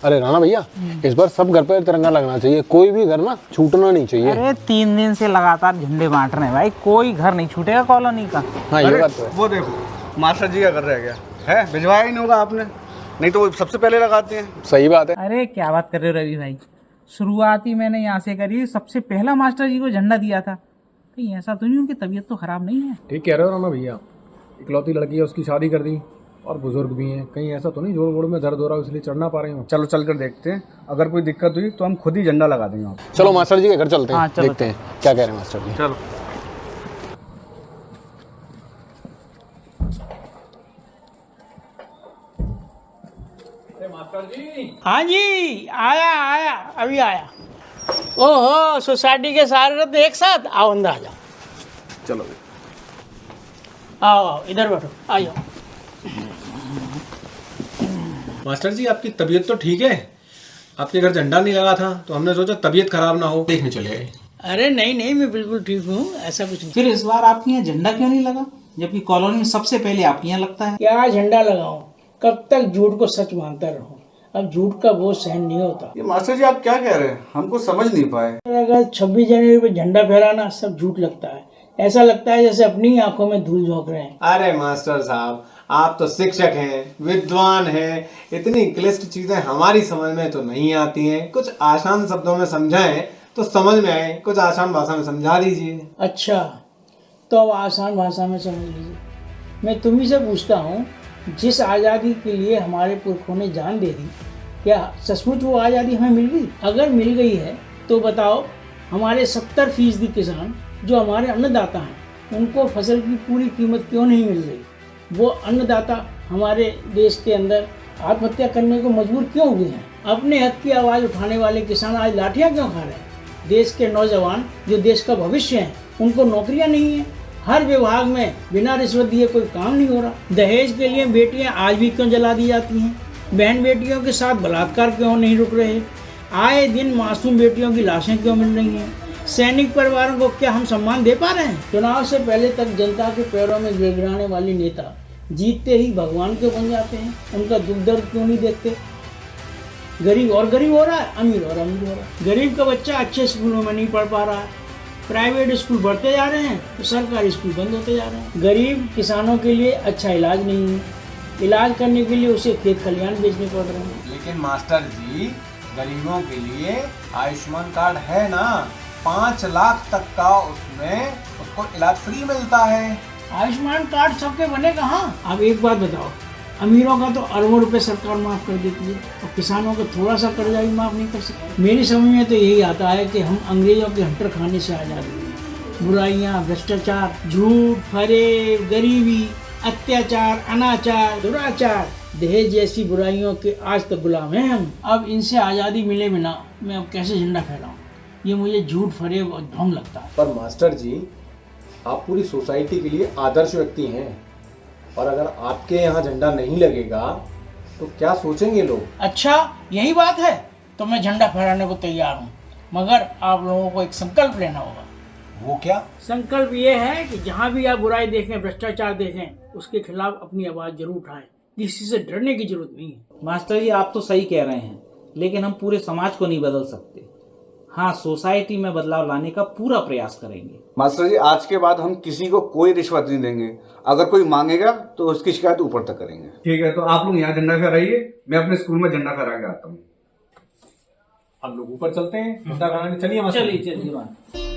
अरे राणा भैया, इस बार सब घर पे तिरंगा लगना चाहिए, कोई भी घर ना छूटना नहीं चाहिए। अरे 3 दिन से लगातार झंडे बांट रहे हैं भाई, कोई घर नहीं छूटेगा कॉलोनी का। हाँ ये बात तो है। वो देखो मास्टर जी का घर रह गया है, भिजवाया ही नहीं होगा आपने, नहीं तो वो सबसे पहले लगाते हैं। सही बात है। अरे क्या बात कर रहे हो रवि भाई, शुरुआती मैंने यहाँ से करी, सबसे पहला मास्टर जी को झंडा दिया था। कहीं ऐसा तो नहीं उनकी तबीयत तो खराब नहीं है? ठीक कह रहे हो राणा भैया, इकलौती लड़की है, उसकी शादी कर दी और बुजुर्ग भी हैं, कहीं ऐसा तो नहीं जोड़ गोड़ में दर्द हो रहा है इसलिए चढ़ ना पा रहे हो। चलो चल कर देखते हैं, अगर कोई दिक्कत हुई तो हम खुद ही झंडा लगा देंगे आप। चलो मास्टर जी के घर चलते हैं, हाँ, चलो, देखते हैं क्या कह रहे हैं मास्टर जी। चलो हाँ जी, आया आया अभी आया। ओहो, सोसाइटी के सारे रत्न एक साथ, आओ अंदर आ जाओ। चलो आओ आओ, इधर बैठो, आ जाओ। मास्टर जी आपकी तबीयत तो ठीक है? आपके घर झंडा नहीं लगा था तो हमने सोचा तबीयत खराब ना हो, देखने चले आए। अरे नहीं नहीं, मैं बिल्कुल ठीक हूँ, ऐसा कुछ नहीं। फिर इस बार आपके यहाँ झंडा क्यों नहीं लगा, जबकि कॉलोनी में सबसे पहले आपके यहाँ लगता है? क्या झंडा लगाऊं, कब तक झूठ को सच मानता रहूं, अब झूठ का बोझ सहन नहीं होता। ये मास्टर जी आप क्या कह रहे हैं, हमको समझ नहीं पाए। अगर 26 जनवरी पे झंडा फहराना सब झूठ लगता है, ऐसा लगता है जैसे अपनी आंखों में धूल झोंक रहे हैं। अरे मास्टर साहब, आप तो शिक्षक हैं, विद्वान हैं, इतनी क्लिष्ट चीजें हमारी समझ में तो नहीं आती हैं। कुछ आसान शब्दों में समझाएं तो समझ में आए, कुछ आसान भाषा में समझा दीजिए। अच्छा, तो अब आसान भाषा में समझ लीजिए। मैं तुम्ही से पूछता हूँ, जिस आज़ादी के लिए हमारे पुरखों ने जान दे दी, क्या सचमुच वो आज़ादी हमें मिल गई? अगर मिल गई है तो बताओ, हमारे 70% किसान जो हमारे अन्नदाता हैं, उनको फसल की पूरी कीमत क्यों नहीं मिल रही? वो अन्नदाता हमारे देश के अंदर आत्महत्या करने को मजबूर क्यों हुए हैं? अपने हक की आवाज़ उठाने वाले किसान आज लाठियाँ क्यों खा रहे हैं? देश के नौजवान जो देश का भविष्य हैं, उनको नौकरियाँ नहीं हैं। हर विभाग में बिना रिश्वत दिए कोई काम नहीं हो रहा। दहेज के लिए बेटियां आज भी क्यों जला दी जाती हैं? बहन बेटियों के साथ बलात्कार क्यों नहीं रुक रहे? आए दिन मासूम बेटियों की लाशें क्यों मिल रही हैं? सैनिक परिवारों को क्या हम सम्मान दे पा रहे हैं? चुनाव से पहले तक जनता के पैरों में गिड़गिड़ाने वाले नेता जीतते ही भगवान क्यों बन जाते हैं? उनका दुख दर्द क्यों नहीं देखते? गरीब और गरीब हो रहा है, अमीर और अमीर हो रहा है। गरीब का बच्चा अच्छे स्कूलों में नहीं पढ़ पा रहा है, प्राइवेट स्कूल बढ़ते जा रहे हैं तो सरकारी स्कूल बंद होते जा रहे हैं। गरीब किसानों के लिए अच्छा इलाज नहीं है, इलाज करने के लिए उसे खेत खलिहान बेचने पड़ रहे हैं। लेकिन मास्टर जी, गरीबों के लिए आयुष्मान कार्ड है ना, 5 लाख तक का उसमें उसको इलाज फ्री मिलता है। आयुष्मान कार्ड सबके बने कहाँ? अब एक बात बताओ, अमीरों का तो अरबों रुपए सरकार माफ कर देती है और किसानों का थोड़ा सा कर्जा भी माफ नहीं कर सकती। मेरी समझ में तो यही आता है कि हम अंग्रेजों के हट्टर खाने से आजाद हुए। बुराइयां, भ्रष्टाचार, झूठ, फरेब, गरीबी, अत्याचार, अनाचार, दुराचार, दहेज जैसी बुराइयों के आज तक गुलाम हैं हम। अब इनसे आज़ादी मिले बिना मैं अब कैसे झंडा फहराऊं? ये मुझे झूठ, फरेब और ढोंग लगता है। पर मास्टर जी, आप पूरी सोसाइटी के लिए आदर्श व्यक्ति हैं, और अगर आपके यहाँ झंडा नहीं लगेगा तो क्या सोचेंगे लोग? अच्छा, यही बात है तो मैं झंडा फहराने को तैयार हूँ, मगर आप लोगों को एक संकल्प लेना होगा। वो क्या? संकल्प ये है कि जहाँ भी आप बुराई देखें, भ्रष्टाचार देखें, उसके खिलाफ अपनी आवाज़ जरूर उठाएं। किसी से डरने की जरूरत नहीं है। मास्टर जी आप तो सही कह रहे हैं, लेकिन हम पूरे समाज को नहीं बदल सकते। हाँ, सोसाइटी में बदलाव लाने का पूरा प्रयास करेंगे। मास्टर जी, आज के बाद हम किसी को कोई रिश्वत नहीं देंगे, अगर कोई मांगेगा तो उसकी शिकायत ऊपर तक करेंगे। ठीक है, तो आप लोग यहाँ झंडा फहराइए, मैं अपने स्कूल में झंडा फहरा के आता हूँ। हम लोग ऊपर चलते हैं, झंडा फहराने। चलिए मास्टर जी। चलिए चलिए।